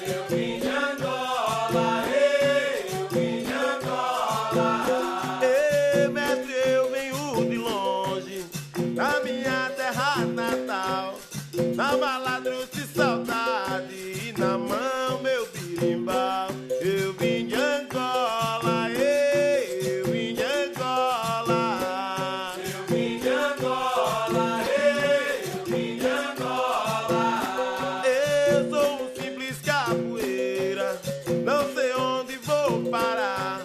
Eu vim de Angola, eu vim de Angola. Ei, mestre, eu venho de longe, da minha terra natal. Na mala trouxe saudade e na mão meu birimbau. Eu vim de Angola, eu vim de Angola. Eu vim de Angola, eu vim de Angola. Eu sou um simples capoeira, não sei onde vou parar.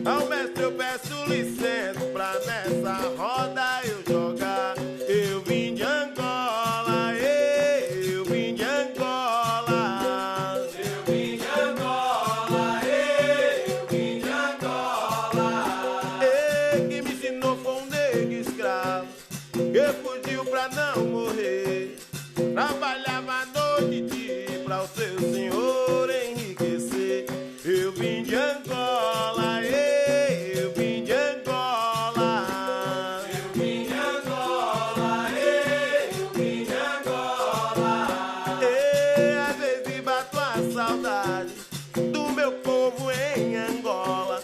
Ao mestre eu peço licença pra nessa roda eu jogar. Eu vim de Angola, eu vim de Angola. Eu vim de Angola, eu vim de Angola. Quem me ensinou foi um negro escravo que fugiu pra não morrer. Trabalhava à noite e dia pra o seu senhor enriquecer. Eu vim de Angola, eu vim de Angola. Eu vim de Angola, eu vim de Angola. Às vezes bato a saudade do meu povo em Angola.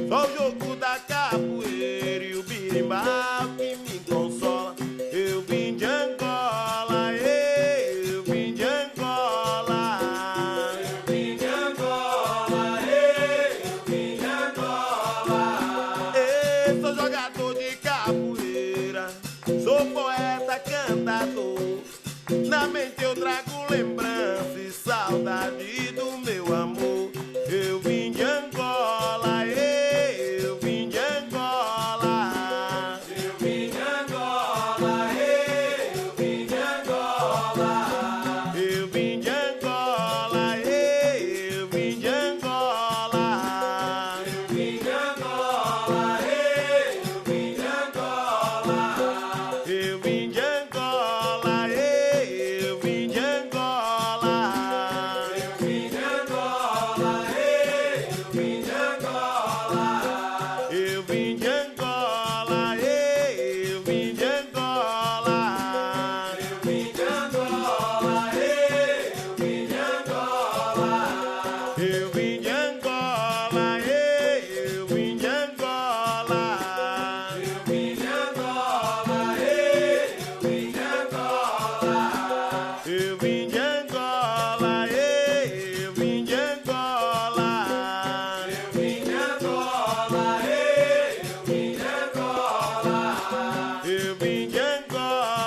Só o jogo da capoeira e o birimbau que me consola. Eu vim de Angola, eu vim de Angola. Eu vim de Angola, eu vim de Angola. Sou jogador de capoeira, sou poeta, cantador. Na mente eu trago lembrança e saudade do meu amor. Eu vim de Angola, eu vim de Angola. Eu vim de Angola, eu vim de Angola. Eu vim de Angola, eu vim de Angola. Eu vim de Angola, eu vim de Angola. Eu vim de Angola, eu vim de Angola. Eu vim de Angola, eu vim de Angola. Eu vim de Angola, eu vim de Angola. Eu vim de Angola, eu vim de Angola. Eu vim de Angola, eu vim de Angola. Eu vim de Angola, eu vim de Angola. Eu vim de Angola, eu vim de Angola. Eu vim de Angola, eu vim de Angola. Eu vim de Angola, eu vim de Angola. Eu vim de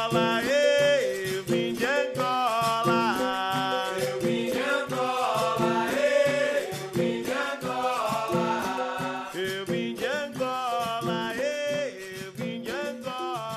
Angola, eu vim de Angola. Eu vim de Angola, eu vim de Angola. Eu vim de Angola, eu vim de Angola.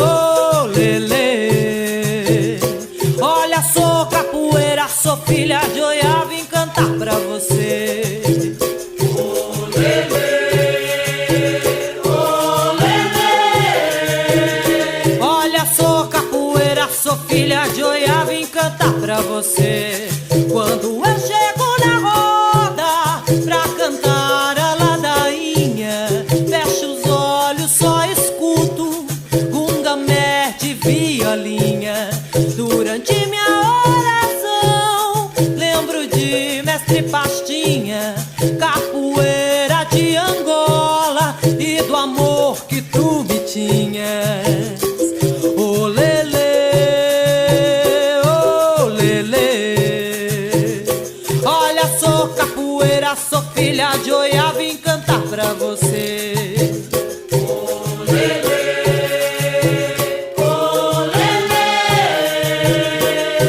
Ô lelê, olha, sou capoeira, sou filha de Oiá, vim cantar pra você. Ô lelê, Olha, sou capoeira, sou filha de Oiá, vim cantar pra você. Quando eu chego na roda pra cantar a ladainha, fecho os olhos, só escuto gunga, mete, violinha. Durante minha oração lembro de mestre Pastinha, capoeira de Angola, e do amor que tu me tinhas. Ô lelê, olha, sou capoeira, sou filha de Oiá, vim cantar pra você. ô lelê,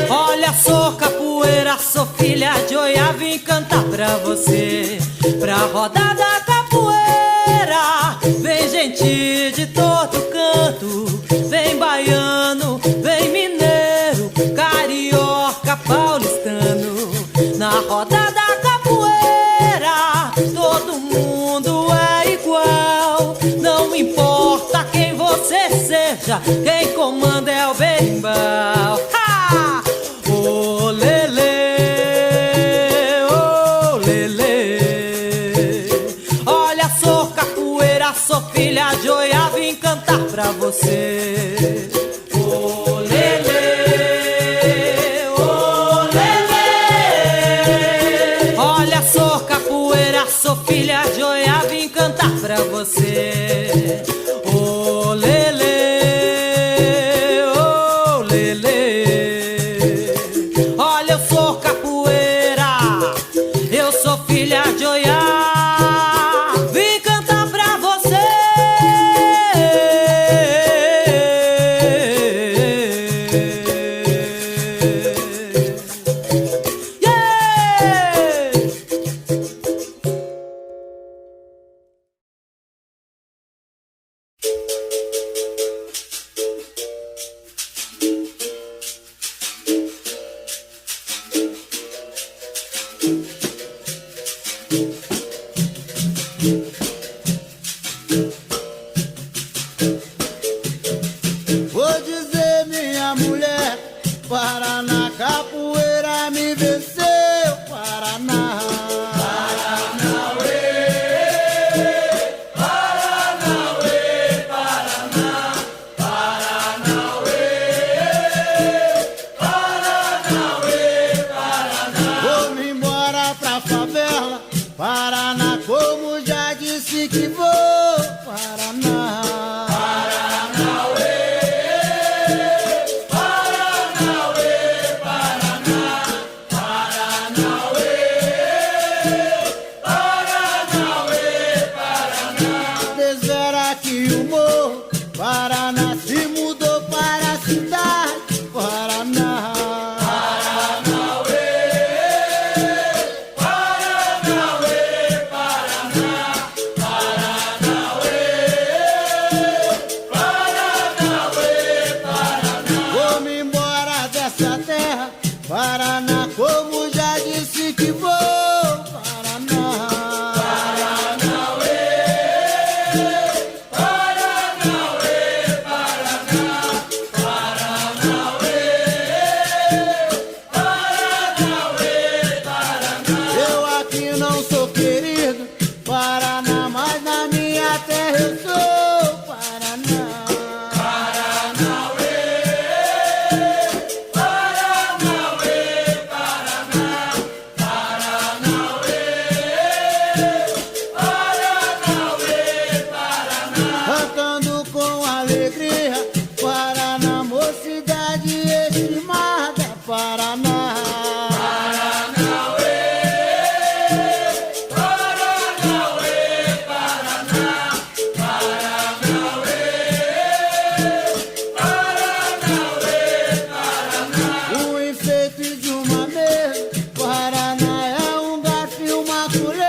Olha, sou capoeira, sou filha de Oiá, vim cantar pra você. Pra roda da capoeira vem gente de todo canto, vem baiano, vem mineiro, carioca, paulistano. Na roda da capoeira quem comanda é o berimbau. Ha! Ô lelê, ô lelê. Olha, sou capoeira, sou filha de Oiá, vim cantar pra você. Ô lelê, ô lelê. Olha, sou capoeira, sou filha de Oiá, vim cantar pra você. Ô lelê, ô lelê. Olha, eu sou capoeira, eu sou filha de Oiá, vim cantar pra você. Yeah! Vou dizer, minha mulher, Paraná, capoeira me venceu, Paraná. Vou-me embora pra favela, Paraná, como já disse que vou, Paraná. Desvera que o morro, Paraná, se mudou para a cidade, Paraná. Vou-me embora dessa terra, Paraná, como já disse que vou, Paraná. Eu aqui não sou querido, Paraná, mas na minha terra eu sou, Paraná. Cantando com alegria, Paraná, mocidade estimada, Paraná. O enfeite de uma mesa, Paraná é um garfo e uma colher.